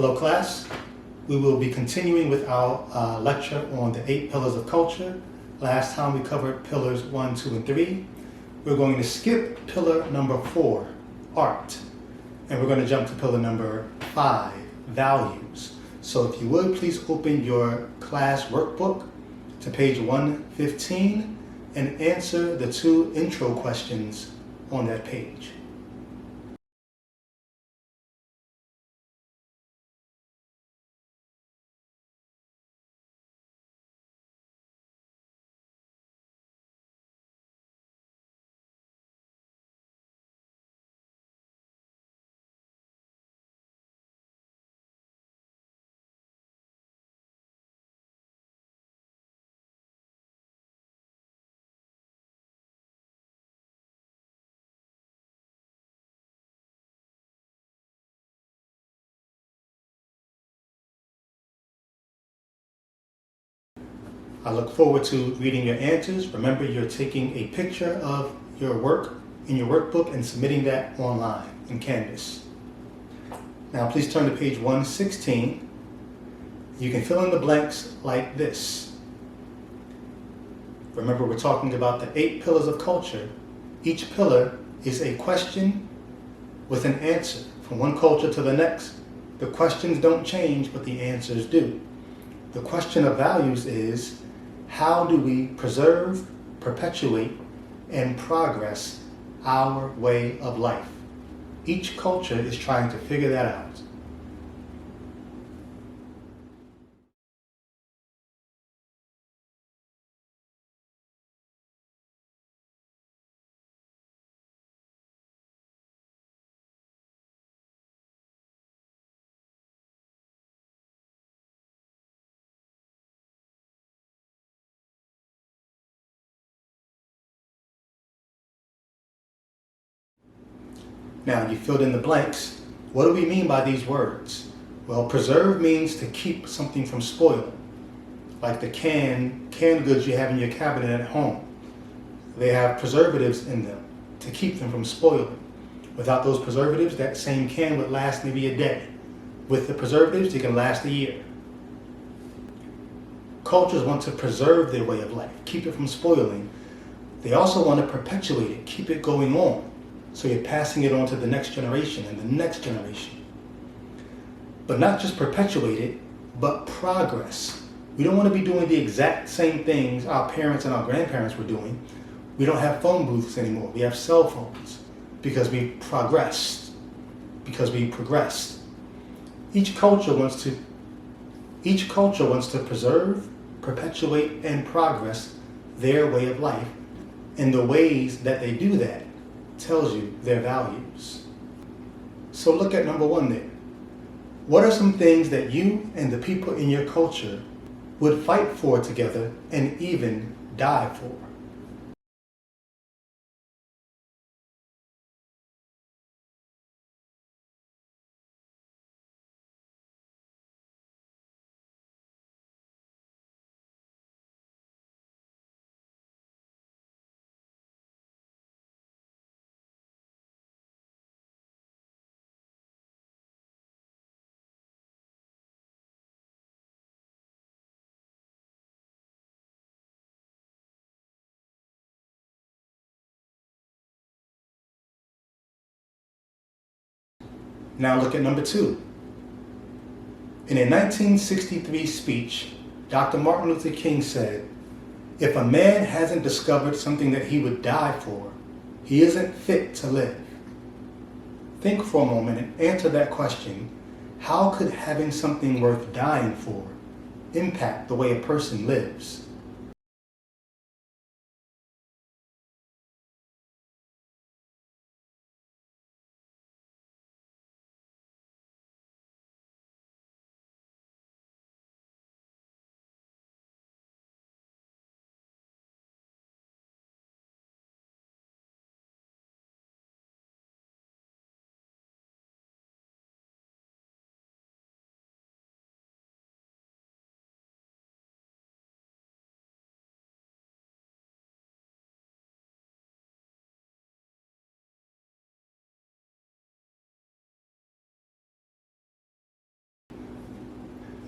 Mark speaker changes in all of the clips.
Speaker 1: Hello class, we will be continuing with our lecture on the 8 pillars of culture. Last time we covered pillars 1, 2, and 3. We're going to skip pillar number 4, art, and we're going to jump to pillar number 5, values. So if you would, please open your class workbook to page 115 and answer the 2 intro questions on that page. I look forward to reading your answers. Remember, you're taking a picture of your work in your workbook and submitting that online in Canvas. Now please turn to page 116. You can fill in the blanks like this. Remember, we're talking about the 8 pillars of culture. Each pillar is a question with an answer from one culture to the next. The questions don't change, but the answers do. The question of values is, how do we preserve, perpetuate, and progress our way of life? Each culture is trying to figure that out. Now, you filled in the blanks. What do we mean by these words? Well, preserve means to keep something from spoiling, like the canned goods you have in your cabinet at home. They have preservatives in them to keep them from spoiling. Without those preservatives, that same can would last maybe a day. With the preservatives, it can last a year. Cultures want to preserve their way of life, keep it from spoiling. They also want to perpetuate it, keep it going on. So you're passing it on to the next generation and the next generation. But not just perpetuate it, but progress. We don't want to be doing the exact same things our parents and our grandparents were doing. We don't have phone booths anymore. We have cell phones because we progressed. Each culture wants to preserve, perpetuate, and progress their way of life. And the ways that they do that tells you their values. So look at number 1 there. What are some things that you and the people in your culture would fight for together and even die for? Now look at number 2. In a 1963 speech, Dr. Martin Luther King said, "If a man hasn't discovered something that he would die for, he isn't fit to live." Think for a moment and answer that question. How could having something worth dying for impact the way a person lives?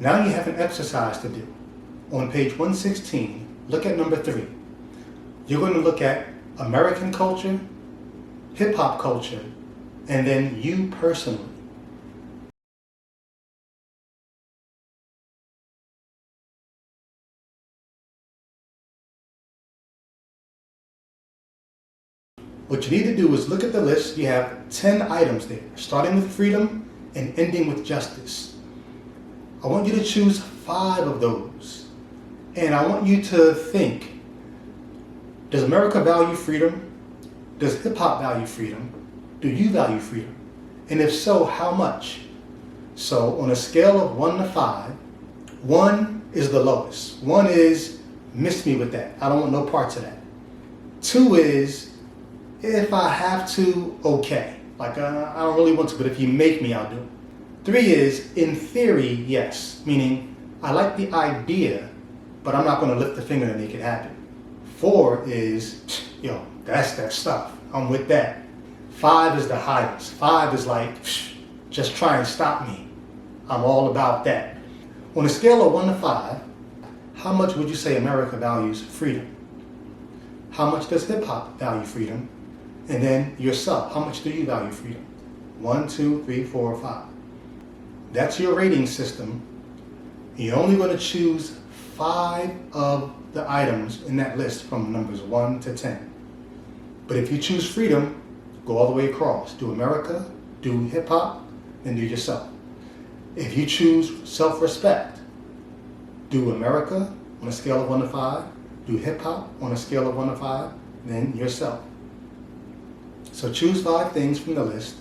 Speaker 1: Now you have an exercise to do. On page 116, look at number 3. You're going to look at American culture, hip-hop culture, and then you personally. What you need to do is look at the list. You have 10 items there, starting with freedom and ending with justice. I want you to choose 5 of those. And I want you to think, does America value freedom? Does hip-hop value freedom? Do you value freedom? And if so, how much? So on a scale of 1 to 5, 1 is the lowest. 1 is, miss me with that. I don't want no parts of that. 2 is, if I have to, okay. Like, I don't really want to, but if you make me, I'll do it. 3 is, in theory, yes. Meaning, I like the idea, but I'm not going to lift the finger to make it happen. 4 is, yo, that's that stuff. I'm with that. 5 is the highest. 5 is like, just try and stop me. I'm all about that. On a scale of 1 to 5, how much would you say America values freedom? How much does hip-hop value freedom? And then yourself, how much do you value freedom? 1, 2, 3, 4, 5. That's your rating system. You're only going to choose 5 of the items in that list from numbers 1 to 10. But if you choose freedom, go all the way across. Do America, do hip-hop, then do yourself. If you choose self-respect, do America on a scale of 1 to 5, do hip-hop on a scale of 1 to 5, then yourself. So choose 5 things from the list,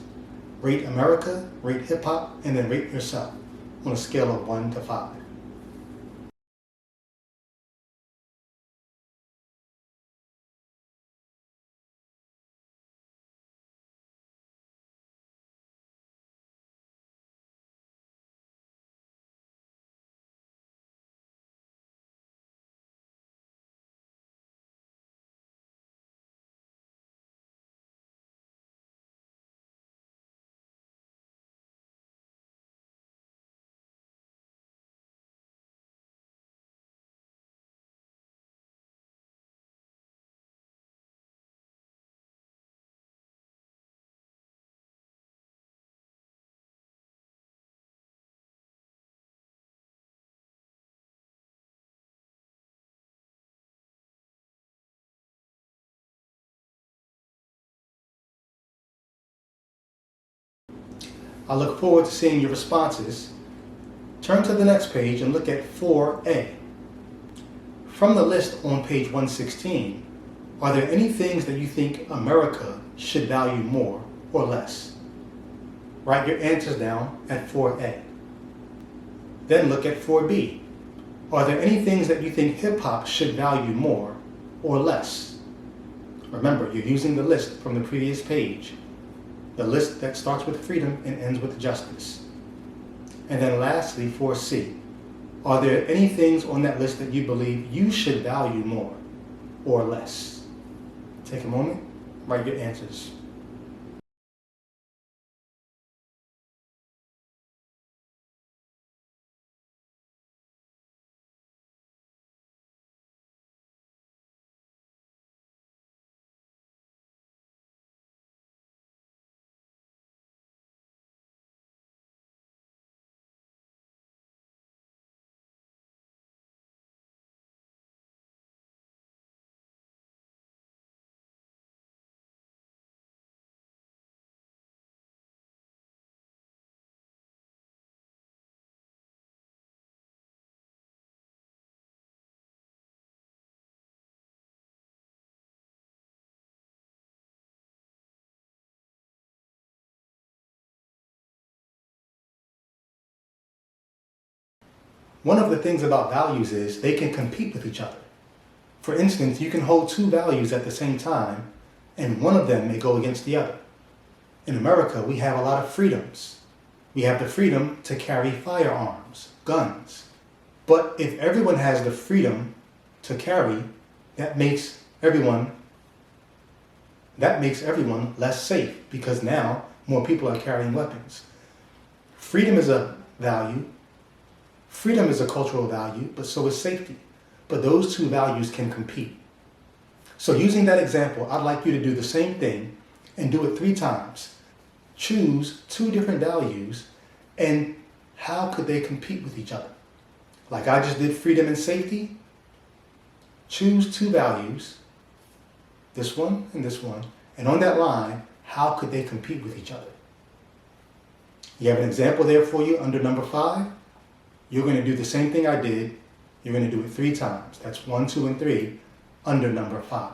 Speaker 1: rate America, rate hip-hop, and then rate yourself on a scale of 1 to 5. I look forward to seeing your responses. Turn to the next page and look at 4A. From the list on page 116, are there any things that you think America should value more or less? Write your answers down at 4A. Then look at 4B. Are there any things that you think hip-hop should value more or less? Remember, you're using the list from the previous page. The list that starts with freedom and ends with justice. And then lastly, 4C. Are there any things on that list that you believe you should value more or less? Take a moment, write your answers. One of the things about values is they can compete with each other. For instance, you can hold 2 values at the same time, and one of them may go against the other. In America, we have a lot of freedoms. We have the freedom to carry firearms, guns. But if everyone has the freedom to carry, that makes everyone less safe, because now more people are carrying weapons. Freedom is a value. Freedom is a cultural value, but so is safety. But those two values can compete. So using that example, I'd like you to do the same thing and do it 3 times. Choose 2 different values and how could they compete with each other? Like I just did freedom and safety. Choose 2 values, this one and this one, and on that line, how could they compete with each other? You have an example there for you under number 5. You're going to do the same thing I did. You're going to do it 3 times. That's 1, 2, and 3 under number 5.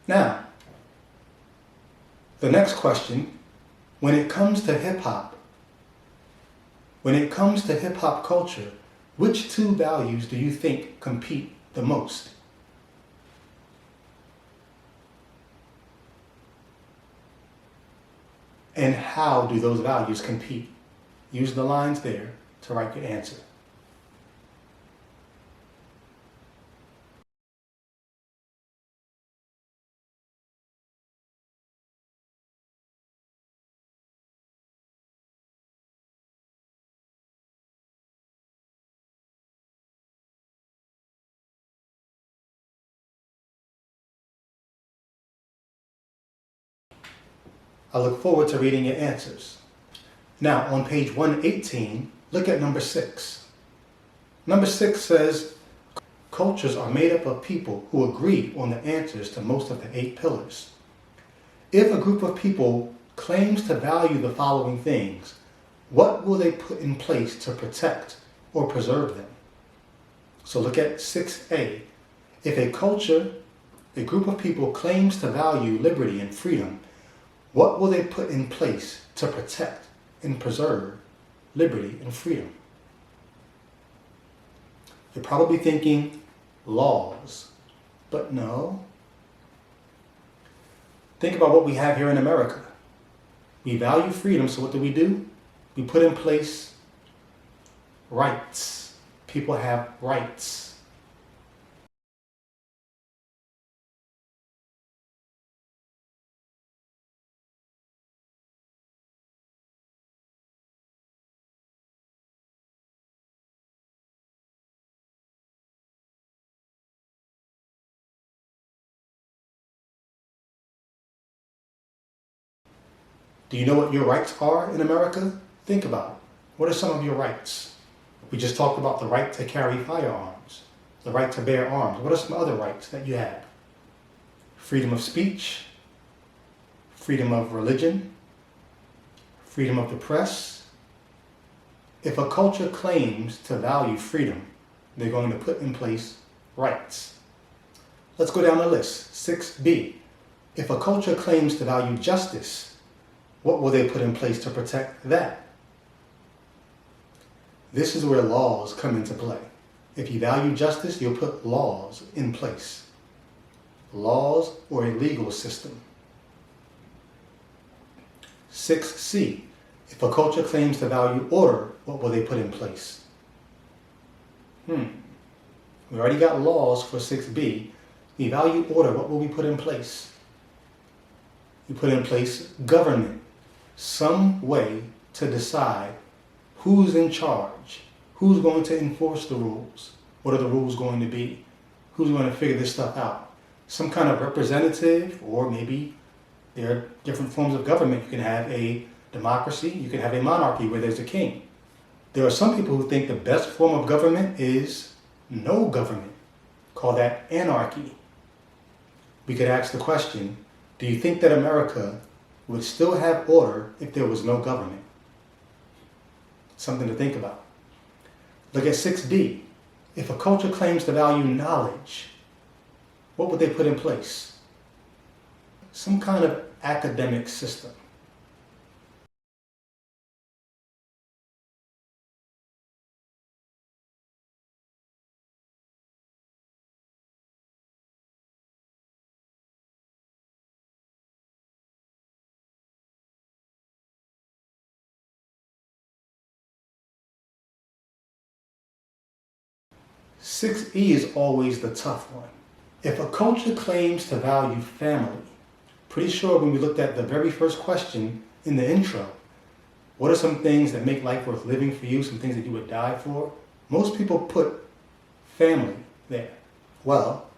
Speaker 1: Now, the next question, when it comes to hip-hop culture, which 2 values do you think compete the most? And how do those values compete? Use the lines there to write your answer. I look forward to reading your answers. Now, on page 118, look at number 6. Number 6 says, cultures are made up of people who agree on the answers to most of the 8 pillars. If a group of people claims to value the following things, what will they put in place to protect or preserve them? So look at 6a. If a group of people claims to value liberty and freedom, what will they put in place to protect and preserve liberty and freedom? You're probably thinking laws, but no. Think about what we have here in America. We value freedom, so what do? We put in place rights. People have rights. Do you know what your rights are in America? Think about it. What are some of your rights? We just talked about the right to carry firearms, the right to bear arms. What are some other rights that you have? Freedom of speech, freedom of religion, freedom of the press. If a culture claims to value freedom, they're going to put in place rights. Let's go down the list. 6b. If a culture claims to value justice, what will they put in place to protect that? This is where laws come into play. If you value justice, you'll put laws in place. Laws or a legal system. 6c. If a culture claims to value order, what will they put in place? We already got laws for 6b. We value order, what will we put in place? We put in place government. Some way to decide who's in charge, who's going to enforce the rules, what are the rules going to be, who's going to figure this stuff out. Some kind of representative, or maybe there are different forms of government. You can have a democracy, you can have a monarchy where there's a king. There are some people who think the best form of government is no government. Call that anarchy. We could ask the question, do you think that America would still have order if there was no government? Something to think about. Look at 6d. If a culture claims to value knowledge, what would they put in place? some kind of academic system. Six E is always the tough one. If a culture claims to value family, pretty sure when we looked at the very first question in the intro, what are some things that make life worth living for you, some things that you would die for? Most people put family there. Well,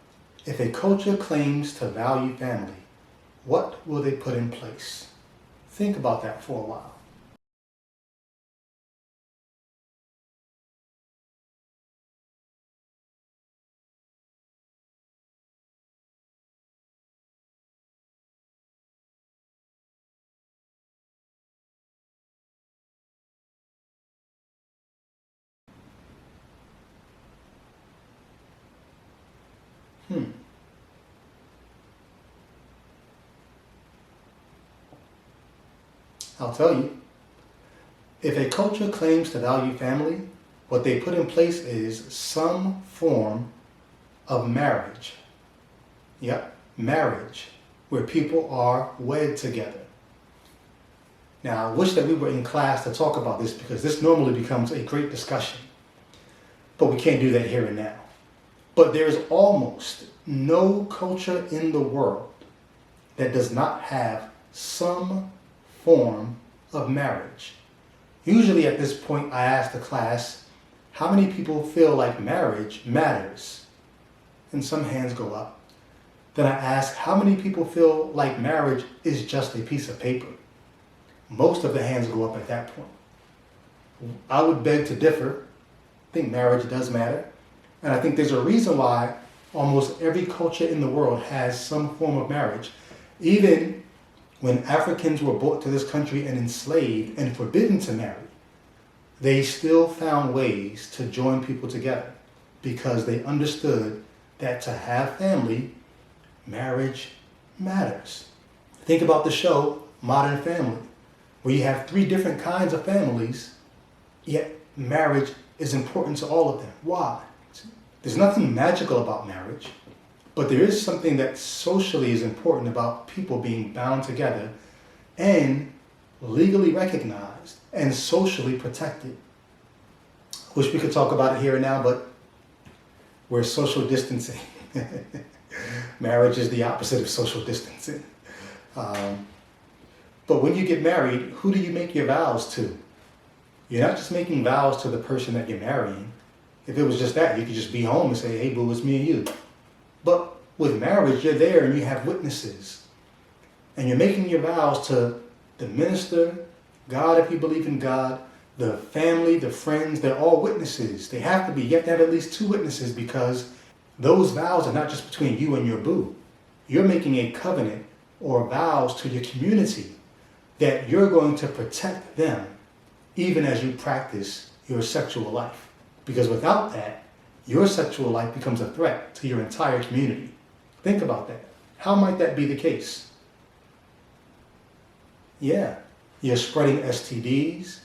Speaker 1: if a culture claims to value family, what will they put in place? Think about that for a while. I'll tell you. If a culture claims to value family, what they put in place is some form of marriage. Yep, marriage, where people are wed together. Now, I wish that we were in class to talk about this because this normally becomes a great discussion. But we can't do that here and now. But there is almost no culture in the world that does not have some form of marriage. Usually at this point, I ask the class, how many people feel like marriage matters? And some hands go up. Then I ask, how many people feel like marriage is just a piece of paper? Most of the hands go up at that point. I would beg to differ. I think marriage does matter. And I think there's a reason why almost every culture in the world has some form of marriage. Even when Africans were brought to this country and enslaved and forbidden to marry, they still found ways to join people together because they understood that to have family, marriage matters. Think about the show Modern Family, where you have 3 different kinds of families, yet marriage is important to all of them. Why? There's nothing magical about marriage, but there is something that socially is important about people being bound together and legally recognized and socially protected. Wish we could talk about it here and now, but we're social distancing. Marriage is the opposite of social distancing. But when you get married, who do you make your vows to? You're not just making vows to the person that you're marrying. If it was just that, you could just be home and say, hey, boo, it's me and you. But with marriage, you're there and you have witnesses. And you're making your vows to the minister, God, if you believe in God, the family, the friends, they're all witnesses. They have to be. You have to have at least 2 witnesses because those vows are not just between you and your boo. You're making a covenant or vows to your community that you're going to protect them even as you practice your sexual life. Because without that, your sexual life becomes a threat to your entire community. Think about that. How might that be the case? Yeah, you're spreading STDs.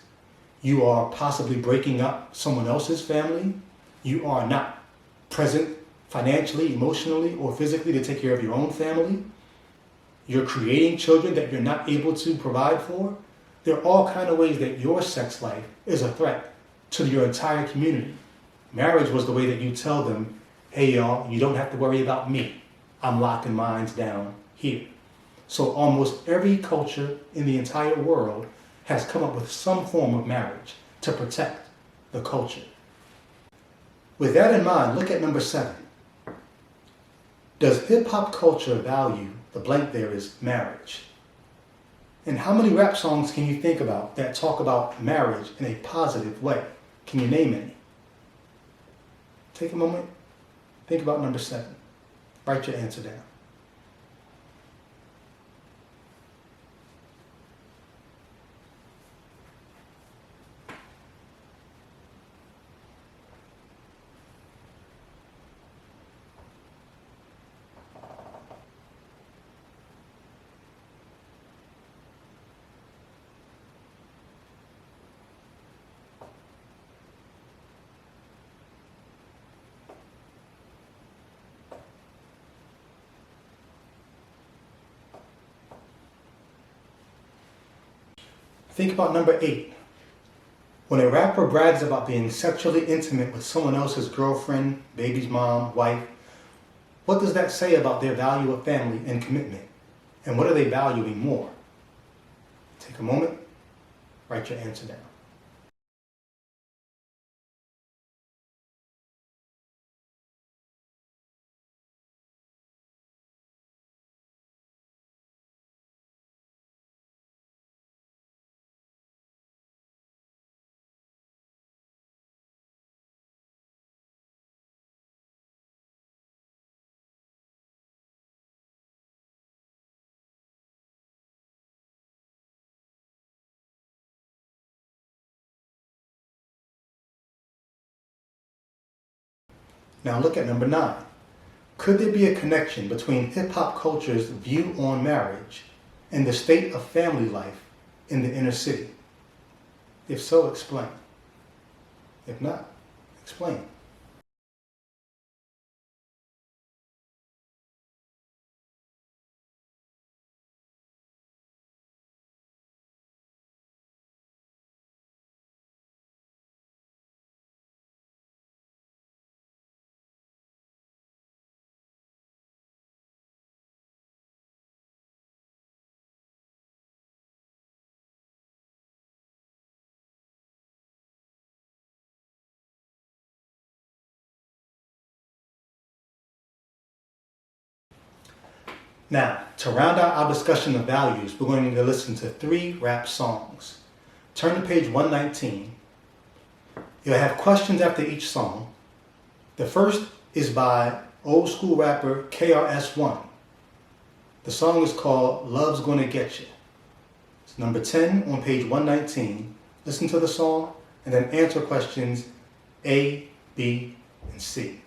Speaker 1: You are possibly breaking up someone else's family. You are not present financially, emotionally, or physically to take care of your own family. You're creating children that you're not able to provide for. There are all kinds of ways that your sex life is a threat to your entire community. Marriage was the way that you tell them, hey y'all, you don't have to worry about me. I'm locking mines down here. So almost every culture in the entire world has come up with some form of marriage to protect the culture. With that in mind, look at number 7. Does hip-hop culture value, the blank there is marriage? And how many rap songs can you think about that talk about marriage in a positive way? Can you name any? Take a moment, think about number 7. Write your answer down. Think about number 8. When a rapper brags about being sexually intimate with someone else's girlfriend, baby's mom, wife, what does that say about their value of family and commitment? And what are they valuing more? Take a moment, write your answer down. Now look at number 9. Could there be a connection between hip-hop culture's view on marriage and the state of family life in the inner city? If so, explain. If not, explain. Now, to round out our discussion of values, we're going to listen to 3 rap songs. Turn to page 119. You'll have questions after each song. The first is by old school rapper KRS-One. The song is called Love's Gonna Get You. It's number 10 on page 119. Listen to the song and then answer questions A, B, and C.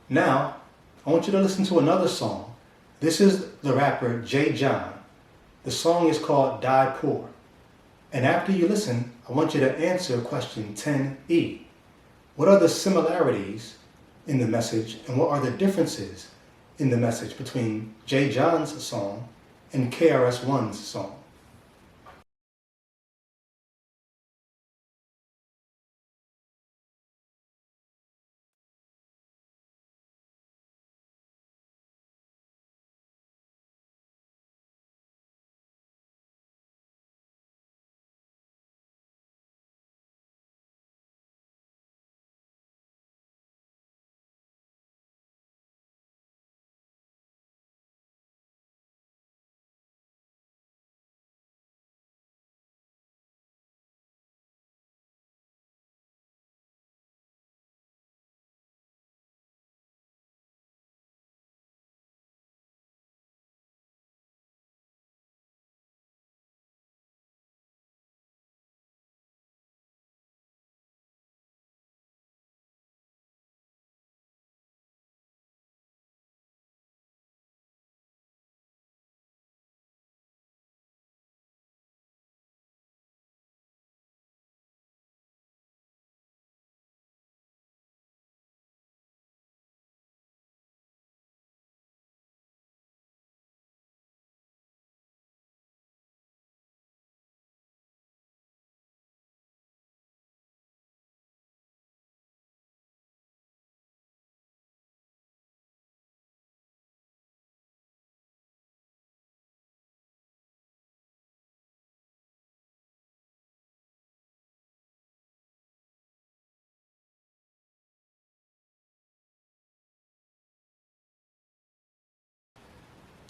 Speaker 1: Now, I want you to listen to another song. This is the rapper J. John. The song is called Die Poor. And after you listen, I want you to answer question 10E. What are the similarities in the message and what are the differences in the message between J. John's song and KRS-One's song?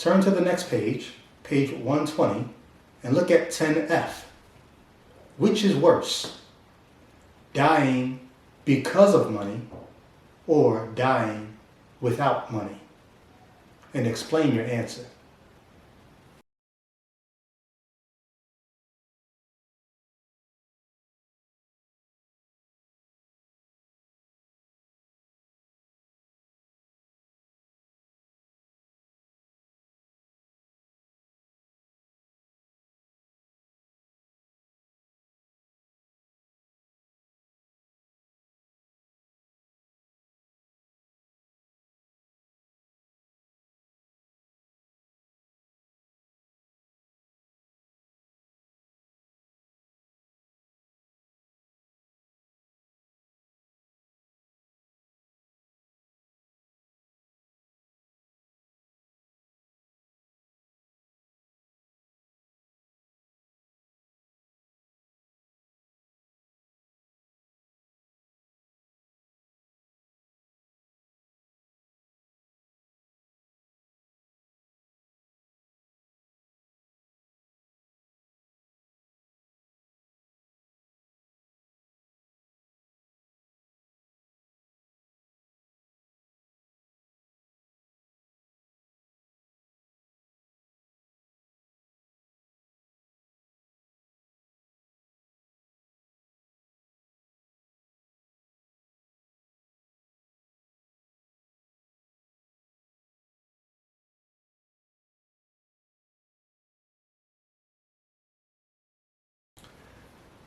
Speaker 1: Turn to the next page, page 120, and look at 10F. Which is worse, dying because of money or dying without money? And explain your answer.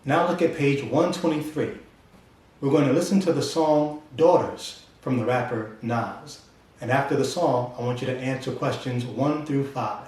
Speaker 1: Now look at page 123. We're going to listen to the song Daughters from the rapper Nas. And after the song, I want you to answer questions 1 through 5.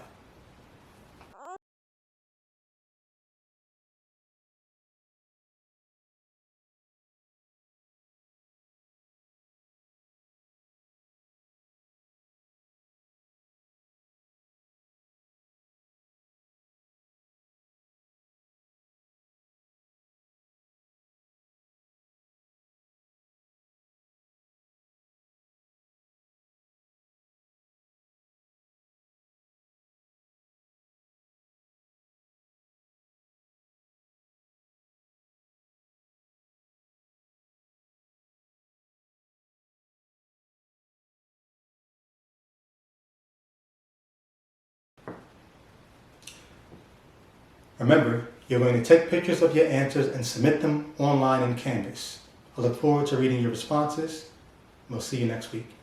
Speaker 1: Remember, you're going to take pictures of your answers and submit them online in Canvas. I look forward to reading your responses. We'll see you next week.